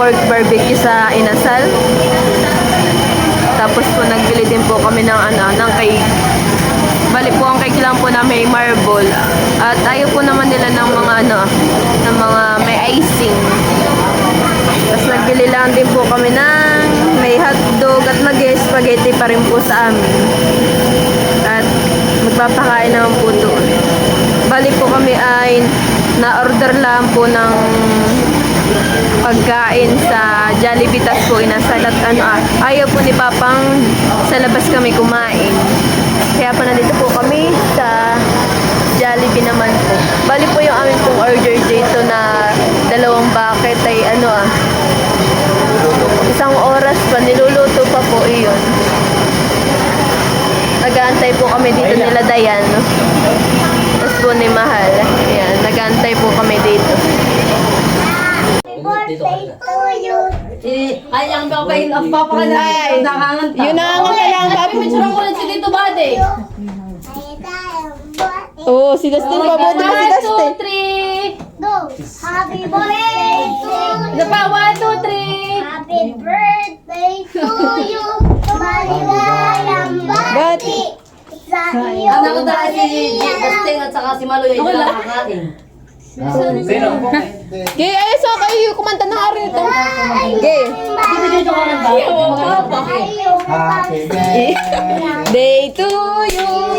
pork barbecue sa Inasal. Tapos po nagbili din po kami ng ng cake. Bali po ang cake lang po na may marble. At ayaw po naman nila ng mga ng mga may icing. Tapos nagbili lang din po kami ng may hotdog at mag-spaghetti pa rin po sa amin. At magpapakain naman po doon. Bali po kami ay na-order lang po ng pagkain sa Jollibee, tas po Inasal at ayaw po ni Papang sa labas kami kumain. Kaya pa nandito po kami sa Jollibee naman po. Bali po yung aming pong order dito na 2 bucket ay isang oras pa, niluluto pa po iyon. Nag-aantay po kami dito nila Dayan, no? Tapos po ni Mahal. Ayan, nag-aantay po kami dito. Ay, ang babayin ang papakanay. Nakanganta. Yun na nga lang, papi. Picture ko lang si Tito Bade. Oo, si Dustin pa po. Diba si Dustin? 1, 2, 3. Go! Happy birthday to you! Isa pa, 1, 2, 3. Happy birthday to you! Maligayang bati sa iyo! Anak ko dahil si Justin at saka si Maloy ay nakakain. Sino? Gay, ayos ako kayo kumanta ng hari nito. Gay. Dito dito ka ng bata. Happy Day to you.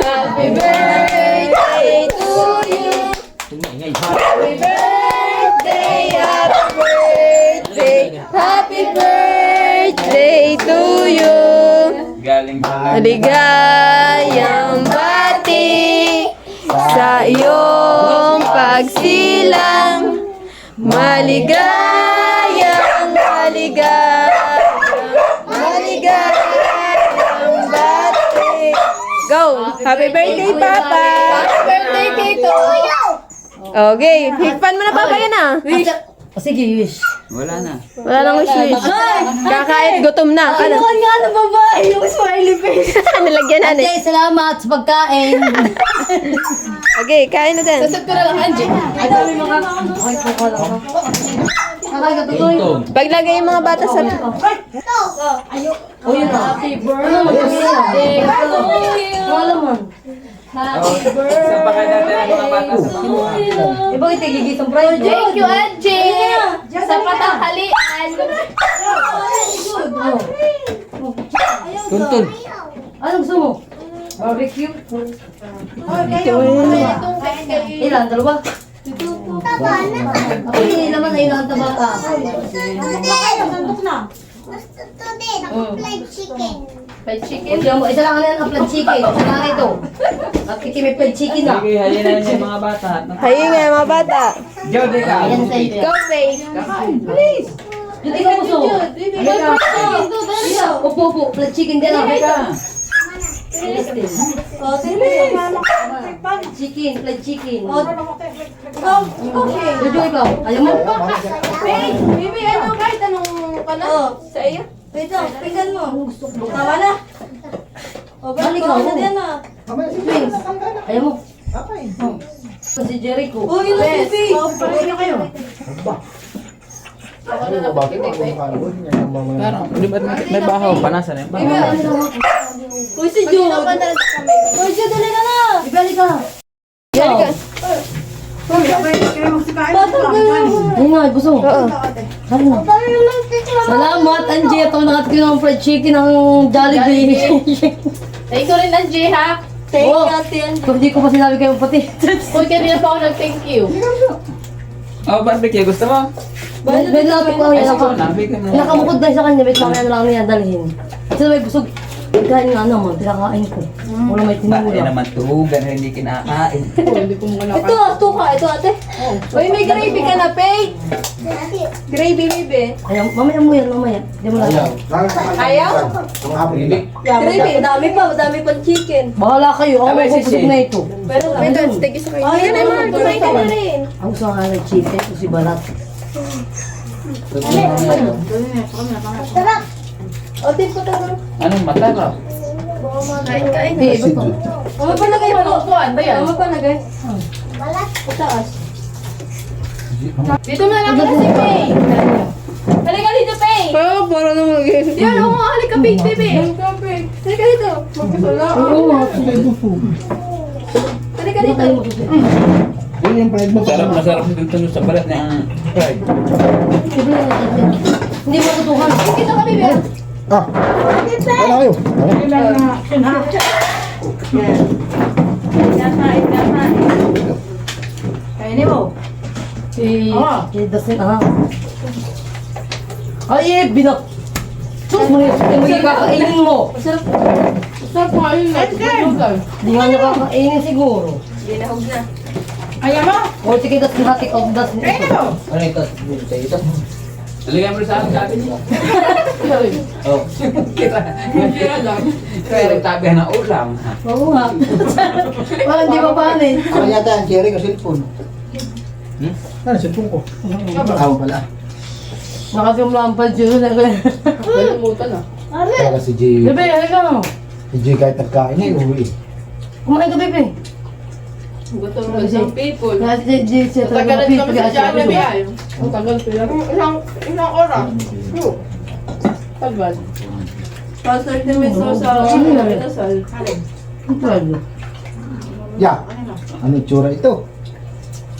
Happy birthday to you. Happy birthday, happy birthday, happy birthday to you. Galing pala. Maligayang bati sa iyong pagsilang. Maligayang bati. Go! Happy birthday, Papa! Happy birthday, Tito. Okay, higpan mo na, Papa, yan ah. Sige, wish. Wala na. Wala nang wish. Kakain, gutom na. Ano nga na babae? Yung smiley face. Nalagyan na Anjay, salamat sa pagkain. Okay, kain na din. Sasad ko na lang, Anjay. Ay, dami mga... Ay, pagkala ko. Kakay ka tuloy. Paglagay yung mga bata sa... O yun na. Happy birthday to you. Wala man. Happy birthday. Sampakan natin ang mga bata sa mga. Di ba ito gigisang prize? Thank you, Angie! Sa patanghalian. Tuntun. Anong gusto mo? Barbecue? Ilan? Dalawa? Ay, naman ay ilan tabata. Gusto to din, ako fried chicken. Fried chicken. Isa lang na yan ang fried chicken. Isa lang ito. At may fried chicken na. Sige, halina na yung mga bata. Hayin nga yung mga bata. Jod, ikaw. Ayan sa iyo. Go, Faye. Please. Yung ikaw gusto mo? Upo, upo. Fried chicken din ah. Chicken, fried chicken. Jojo, ikaw. Ayaw mo? Baby, ano kahit anong pala? Sa iyo? Wait lang, pinggan mo. Gusto ko. Tama na. Balik ikaw. ah. Please. Ayaw mo? Si Jericho. Uy, yun ang pipi. Uwi na kayo. Pero, di ba may bahaw pa? Nasaan yung bahaw? Uy, si Jude. Uy, Jude, dali ka na. Ibalik ka. Yan ka. Ayun nga, gusto mo? Oo. Sabi na. Salamat, Angie. Ito nakatikin ng fried chicken ng Jollibee. Thank you rin, Angie, ha? Oo. Kung hindi ko pa sinabi kayo pati. Uy, kanina pa ako nag-thank you. Oh, barbecue. Gusto mo? May lapit ko Ay, yan. sige na. Bigyan mo. Nakamukod dahil sa kanya. Wait, mamaya na lang niya dalhin. Kasi may busog. Pagkain nga naman, pinakain ko. Wala may Bakit tinula. naman tugan, hindi kinakain. Ito, tuka. Ito, ate. Uy, may gravy ka na, Pay. Gravy, baby. Ayaw, mamaya mo yan, mamaya. Hindi mo lang. Ayaw? Hindi. Gravy, madami pang chicken. Bahala kayo. Ako Abay, mabubusog sisi. na ito. Pero lang. Ito, steak sa kayo. Ayan, ay, mga kumain ka na rin. Ang gusto nga ng chicken ito si Balat. Sarap. O, tip ko tayo. Anong matarap? Kain. Eh, ba't ba? Ano pa lagay mo? Upuan ba yan? Ano pa lagay? Balat. Taas. Dito na lang pala si May. Yan, ako halika ka, Pig, baby. Halika dito. Magkasala. Oo, may busog. Halika dito. Yun yung pride mo. Sarap na sarap dito sa balat niya ang fried. Hindi mo tutukan. Dito ka, baby. Ah, wala kayo. Kainin mo. Si Dasin, Ay, binak. Sus, may kakainin mo. Sarap nga yun. Di nga niya kakainin siguro. Ginahog na. O, sige, Dasin, hati ko, Dasin. Ano ito? Sa ito? Naligay mo rin sa akin, sabi niya. Oh. Kira lang. Kaya nagtabihan ng ulam. Oo nga. Parang di pa paano eh. Ako yata ang cherry ko cellphone. Ano, cellphone ko? Ako pala. Nakasumlampad yun. Nalimutan na. Kaya si Jay. Bebe, halika. Si Jay kahit nagkain eh, uwi. Kumain ka, Bebe. Gutom na isang people. Kaya si Jay siya Tagalan talaga kami sa Jollibee ay. Ang tagal sila. Ilang oras? Tagal. Pa 30 minutes sa Dasal. Ang tagal. Ya, ano itsura ito?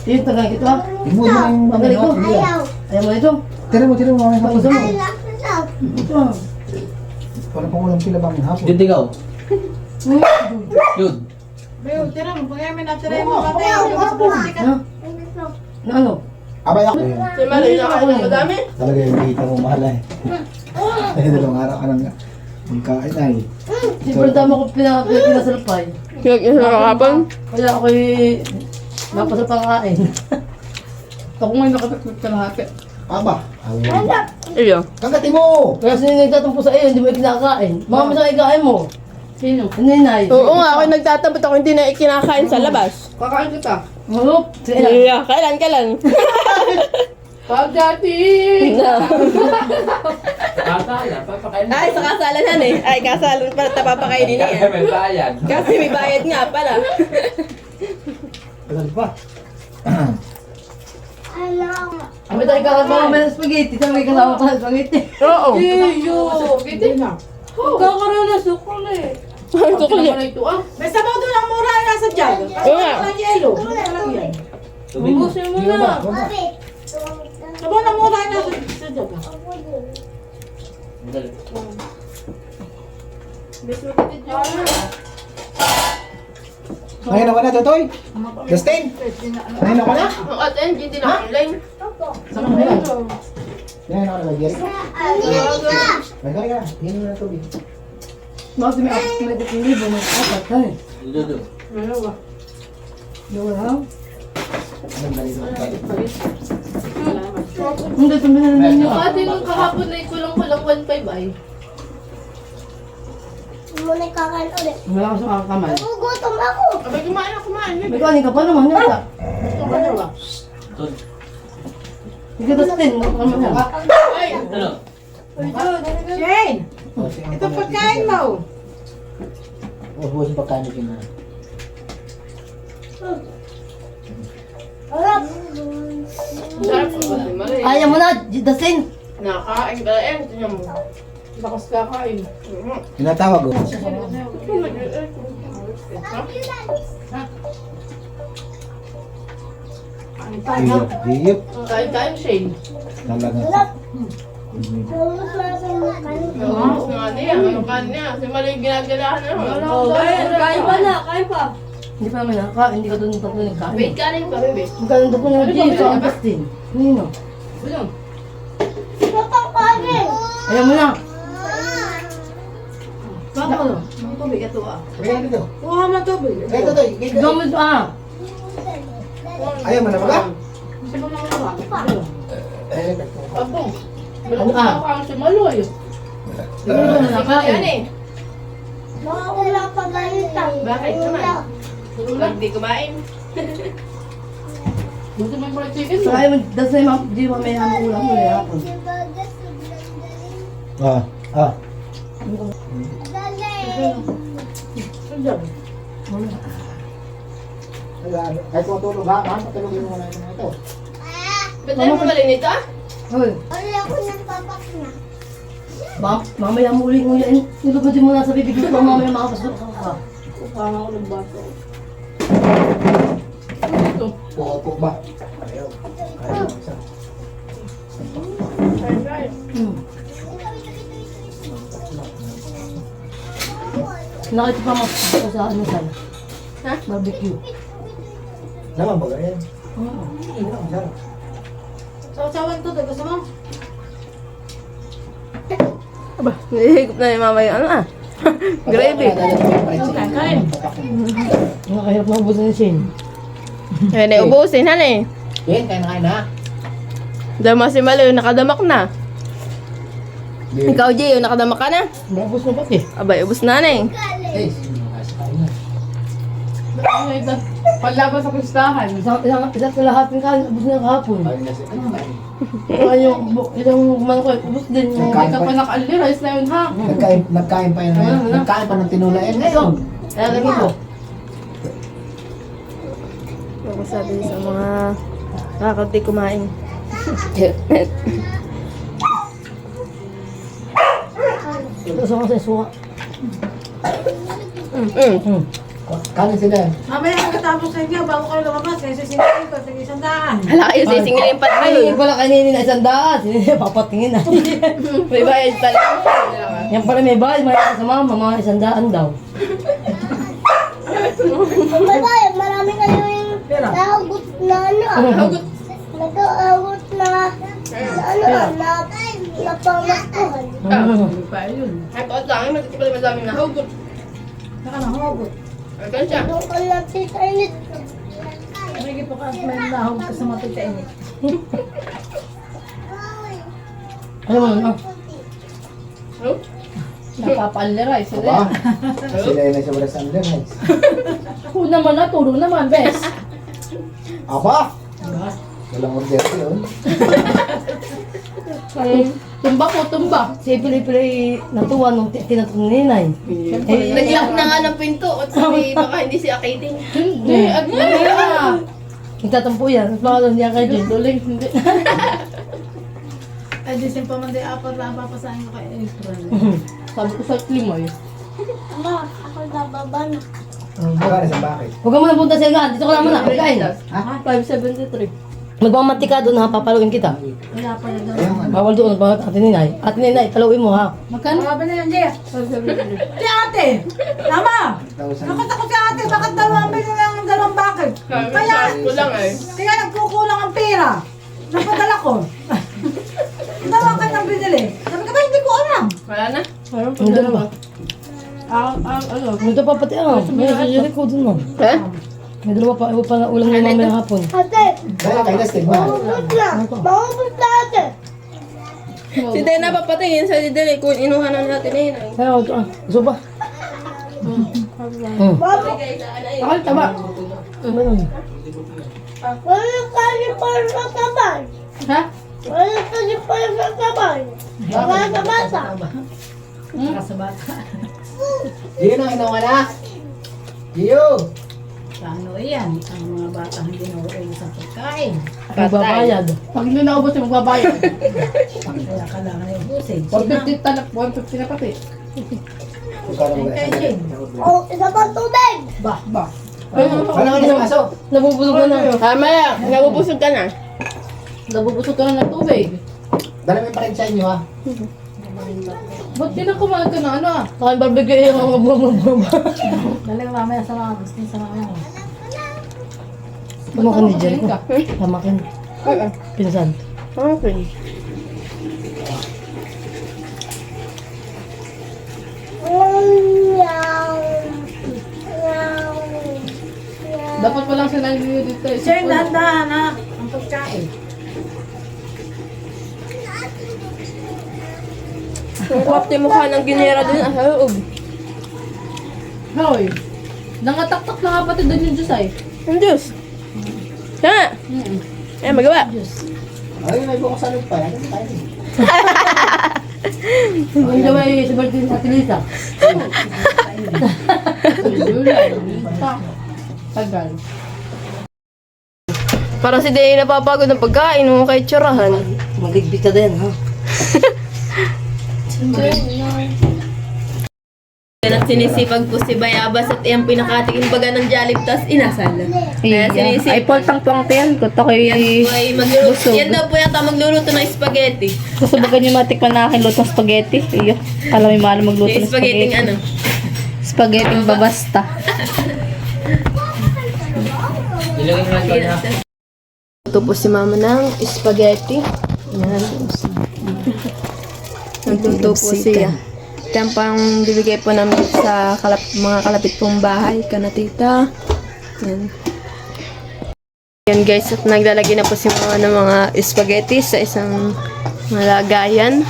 Yung tagal ito ah. Imuwi mo na yung Pagaling ko. ano, Ayaw mo ito. Tira mo mga hapon. Gusto mo. Ito ah. Wala pang ulam sila bang hapon. Jude, ikaw. Jude. Beo, tira mo. Pagkaya may natira mo kate. Yung mas plastic Ha? Na ano? Abay ako. Si Mali, nakain na madami. Talaga yung kita mo mahal eh. Ay, dalawang araw ka nang magkain ay. Siyempre dami ko pinasalpay. Kinakapon? Kaya ako'y napasa pangkain. Ako ngayon nakatakot ka lahat. Aba, Iyo. kagati mo! Kaya sino nagtatampo sa iyo, hindi mo kinakain. Mga masang ikain mo. Sino? Ninay. Oo nga, ako nagtatabot ako hindi na ikinakain sa labas. Kakain kita. Malop. Sige. Yeah, kailan? Pag dati! Kasala, papakain. Ay, sa kasalanan eh. Ay, kasalan pala tapapakainin niya. Kaya may bayad. Kasi may bayad nga pala. Tagal pa. Kami tayo kakasama may spaghetti. Sabi kasama pa ng spaghetti. Oo. Iyo! Giti na. Kakaroon na sukol eh. Ang sukli. Ano ito ah? May sabaw doon ang mura nasa dyan. Kasi Oo nga. walang yelo. Walang yan. Tubig mo. Ubusin mo na. Sabaw na mura nasa dyan. Dali. Bis mo kitid dyan. Ngayon naman na, Totoy. Justin. Ngayon naman na. Ang at-end, hindi na online. Saan ka na? Ngayon naman na, Jerry. Magkari ka na. Tingnan mo na tubig. Bakit may apat may libo, may apat ka eh. Dudu. Ano ba? Yung lang. Dali doon. Hindi, tumbihan na ninyo. Yung ate nung kahapon na ikulang-kulang 1.5 ay. Muna kakain ulit. Wala ka sa kakakamay. Nagugutom ako. Abay, kumain. May kanin ka pa naman yata. Gusto ka na ba? Sige, Dustin. Nakakaman yan. Ay! Ano? Shane! Ito pagkain mo. Huwag yung pagkain ko na. Harap. Sarap ko ba? Mali. Ayaw mo na, Dustin. Nakain ka eh. Tingnan mo. Lakas kakain. Tinatawag ko. Hiyop, hiyop. Kain-kain, Shane. Talaga. Tulog na sa mga kanin. Oo, nga niya. Ano ka niya? Si Mali ginagalahan na naman. Kain pa na, kain pa. Hindi pa naman nakakain. Hindi ka doon tatlo nagkain. Wait, kanin pa, bebe. Magkain doon ng G sa Dustin. Nino. Bulong. Kapang kanin. Ayaw mo na. Baka mo. Ang tubig, ito ah. Kaya dito. Kuha mo tubig. Kaya Totoy. Gamit ah. Ayaw mo na ba? Gusto mo nang kuha? Abong. Ano ah? Ako ang sumaloy. Hindi ka na nakain. Yan eh. Mawawala pa ganitang. Bakit naman? Pag di kumain. Gusto mo yung fried chicken mo? Ayaw mo, Dustin, di ba may hamang ulam mo eh ako. Ah. Kahit matulog ha, matulogin mo na ito. Ba't tayo mo malinit ah? Hoy, Wala ako ng papak na. Mamaya muli mo yan. Nilugod mo na sa bibig mo. Mamaya makapasok ka. Parang ako ng bato. Puko ba? Ayaw. Ayaw. Isa. Nakita pa mas ko sa ano sana. Ha? Barbecue. Naman ba ganyan? Oo. Sarap. Sasawan to, gusto mo? Aba, nilihigop na ni mama yung ano ah. Gravy. Kain. Nakahirap na ubusan ni Shane. Kaya na ubusin, han eh. Yan, kain na. Dama si Malo, nakadamak na. Ikaw, Gio, nakadamak ka na. Maubos na pati. Abay, ubus na eh. Eh, sino nga sa kain na? Paglaban sa pustahan. Isang kalahating kain, ubos na kahapon. Kain na siya. Yung kumano ko, ubos din. Nagkain pa. naka-alirais na yun, ha? Nagkain pa yan ngayon. Nagkain pa ng tinula yan ngayon. Kaya lagi ko. Ako sabi sa mga kakati kumain. Ito sa mga suka. Kanin sila. Mamaya ang katapos sa inyo, bago kayo lumabas, kasi sinabi ko, sige, 100. Hala kayo, sisingilin pa Ay, tayo. pala kaninin na 100. Papatingin na. May bayad pala. Yan pala may bahay, may sa mama, mga 100 daw. Babae, marami kayo yung nahugot na ano. Nag-aagot na pamakuhan. Pa yun. Ay, paot lang, magtitipal madaming nahugot. Saka nahugot. Ay, kan siya. Doon ka lang si Init. May pa ka, may nahugot ka sa matitainit. Ano mo na? Napapalirais sila. Aba, sila yun ay sobra sa under. Ako naman na, tulong naman, bes. Aba! Walang order yun. Tumba ko, tumba. Si Pili-Pili natuwa nung tinatong ni Ninay. Nag-lock na nga ng pinto at sabi baka hindi si Akiting. Hindi, at lang. Nagtatampo yan. At baka niya kay Jen. Duling, hindi. Ay, di pa man di apat lang papasahin ko kay April. Sabi ko sa Klimoy. Ama, ako nababa na. Para sa bakit? Huwag ka muna punta sa ilan. Dito ka naman na. Pagkain. 573. Magmamati ka doon ha. Papaluin kita. Wala pa na daw. Ayun nga. Bawal doon. Bawal Ate Ninay. Ate Ninay, paluin mo ha. Magkano? Mga ba na yan, Jay? Si ate! Tama! Nakita ko si ate, bakit dalawang bilhin lang ng dalawang bakit? Kaya, Kulang eh. kaya nagkukulang ang pera. Napadala ko. Dalawa ka nang binili. Sabi ka ba, hindi ko alam. Wala na? Hindi ba? Ano? Ito pa pati may sasili ko doon mo. Ha? May dalawa pa. Iba pa na ulang ni mamaya hapon. Ate, Kaya kain na stigma. mahubot na. Mahubot na ate. Si Dena papatingin sa Dena kung inuha na natin eh. Kaya ito gusto ba? Akal, taba. Wala kasi para sa sabay. Ha? Wala kasi para sa sabay. Wala sa bata. Sa bata. Yun ang inawala. Giyo! Sa ano yan? Ang mga bata hindi nauuwi sa pagkain. Magbabayad. Pag hindi naubos yung magbabayad. Kaya kailangan yung ubusin. 150 talak, 150 na pati. Kung kano mo Kay Jane. Oh, isa pang tubig. Bah, bah. Wala ka na aso. Nabubusog ka na. Tama yan. Nabubusog ka na. Nabubusog ka na ng tubig. Dala mo yung parin sa inyo ha. Ba't di na kumain ka na ano ah? Saka yung barbecue yung mga bumababa. Daling mamaya sa mga gusto sa mga ano. Tama ka ni Jen ko. Tama ka ni. Pinsan. Okay. Dapat walang sinaliyo dito. Sir, dahan-dahan ha. Ang pagkain. Ang kwapte mukha ng ginera dun sa loob. Hoy. Nangatak-tak na nga pati doon yung Diyos ay. Ang Diyos. Ha? Eh, magawa. Ay, may bukas ano pa. Ano pa tayo? Ang gawin si Martin at Lisa. Tagal. Parang si Dena napapagod ng pagkain mo kay tsurahan. Maligpit ka din ha. Yan at sinisipag po si Bayabas at iyang pinakatikin baga ng Jollibee tas inasal. Kaya sinisipag. Ay, poltang tuwang tiyan ko. Ito kayo Ay, magluluto. Yan daw po yata magluluto ng spaghetti. gusto ba ganyan matikman na akin luto ng spaghetti? Iyo, alam mo yung mahal magluto Yung ng spaghetti spaghetti. ano? Spaghetti babasta. Ilagay mo lang ito ha. Ito po si mama ng spaghetti. Yan. Nagluto po siya. Ito ang pang bibigay po namin sa mga kalapit pong bahay. Kanatita. Yan. Yan guys, at naglalagay na po si mama ng mga spaghetti sa isang malagayan.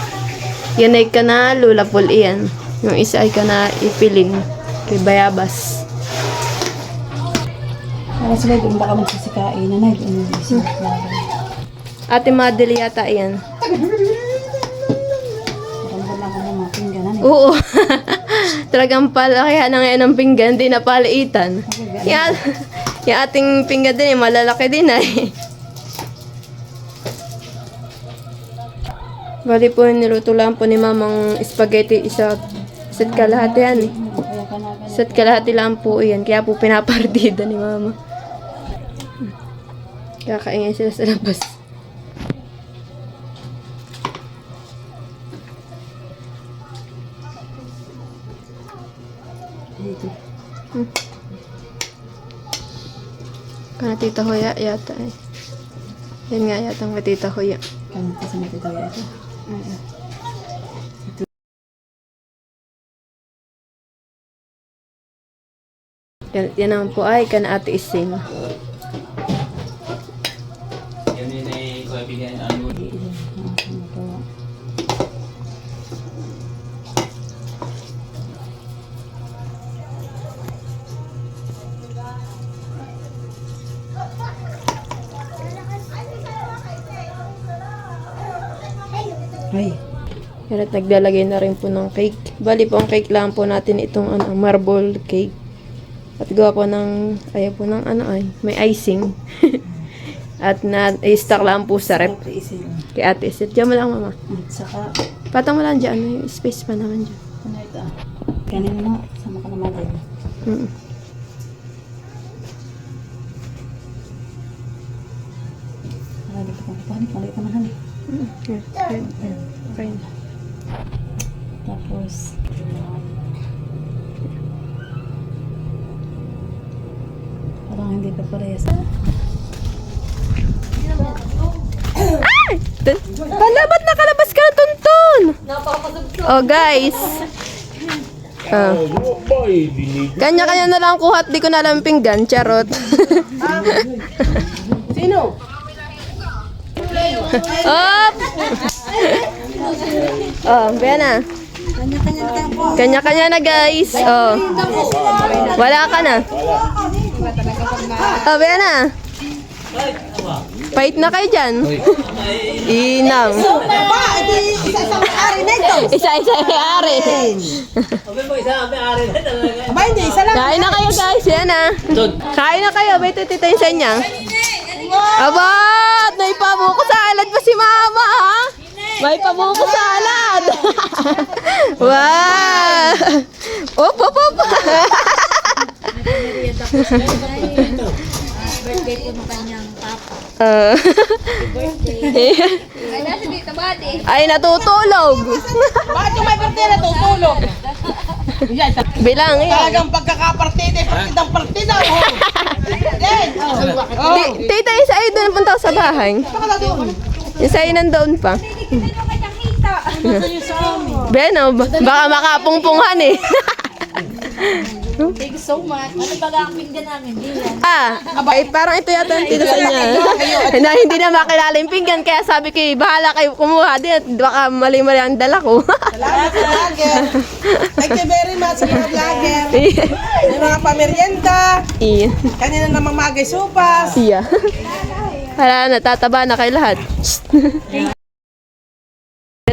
Yan ay kana lulapol iyan. Yung isa ay kana ipiling kay Bayabas. Para sila doon baka magsasikain na nag-inisip. Ate Madeli yata yan. Maganda lang ako ng mga pingganan. Oo. Talagang palakihan na ngayon ng pinggan, di na paliitan. Yung ating pinggan din, malalaki din ay. Bali po, niluto lang po ni mamang spaghetti isa't kalahati yan eh. Isa't kalahati lang po yan, kaya po pinapartida ni mama. Kakaingay sila sa labas. Kana Tita Hoya yata eh. Yan nga yata ang Tita Hoya. Kaya kasi matitawa ito. Yan naman po ay kana Ate Ising. Yan din ay kaibigan ano. Ay, Yan at naglalagay na rin po ng cake. Bali po ang cake lang po natin itong marble cake. At gawa po ng, ayaw po ng may icing. At na-stock lang po sa rep. isin. Kay Ate Isit. Diyan mo lang mama. At saka, Patang mo lang dyan. May space pa naman dyan. ano ito? Kanin mo, sama ka naman din. Mm. Marami ka pang panik, mali ka nahan. Yan. Yan. Okay na. Tapos, parang hindi pa parehas. Hala, ba't nakalabas ka na tuntun? Oh, guys. Kanya-kanya na lang kuhat. Di ko na alam pinggan. Charot. Sino? Op! Oh, kaya na. Kanya-kanya na, guys. Oh. Wala ka na. Oh, kaya na. Fight na kayo dyan. Inang. Isa-isa may ari. Kain na kayo guys. Yan na. Kain na kayo. May tutitayin sa inyo. Aba! May pabuko salad pa si mama ha? May pabuko salad. Wow! Op, op, op. Birthday po ng kanyang papa. Ay, natutulog. Bakit yung may partida natutulog? Bilang yan. Talagang pagkakapartida, partidang partida. Tita, yung sa iyo doon punta ko sa bahay. Yung sa iyo nandoon pa. Beno, baka makapungpungan eh. Thank you so much. Ano ba ang pinggan namin? Ay, parang ito yata ang tito sa inyo. Na hindi na makilala yung pinggan, kaya sabi ko, bahala kayo kumuha din at baka mali-mali ang dala ko. Salamat sa vlogger. Thank you very much sa mga vlogger. Yung mga pamerienda. Iya. Kanina namang magay supas. Iya. Hala, natataba na kayo lahat. Yan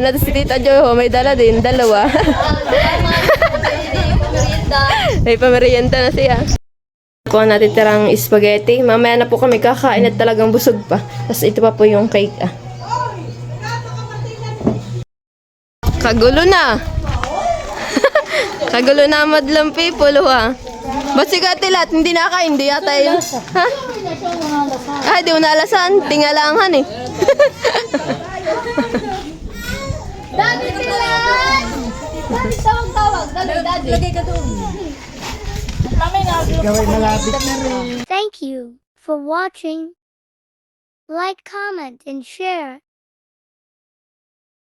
natin si Tita Jo, may dala din, dalawa. May pamerienda na siya. Po ang natitirang spaghetti. Mamaya na po kami kakain at talagang busog pa. Tapos ito pa po yung cake. Kagulo na. Kagulo na madlang people, ha? Ba't si Katilat, hindi nakain, hindi yata yun. Ha? Ah, di mo naalasan. Tingalangan eh. Daddy Pilat! Daddy, tawag-tawag. Daddy. Lagay ka doon. Thank you for watching. Like, comment, and share.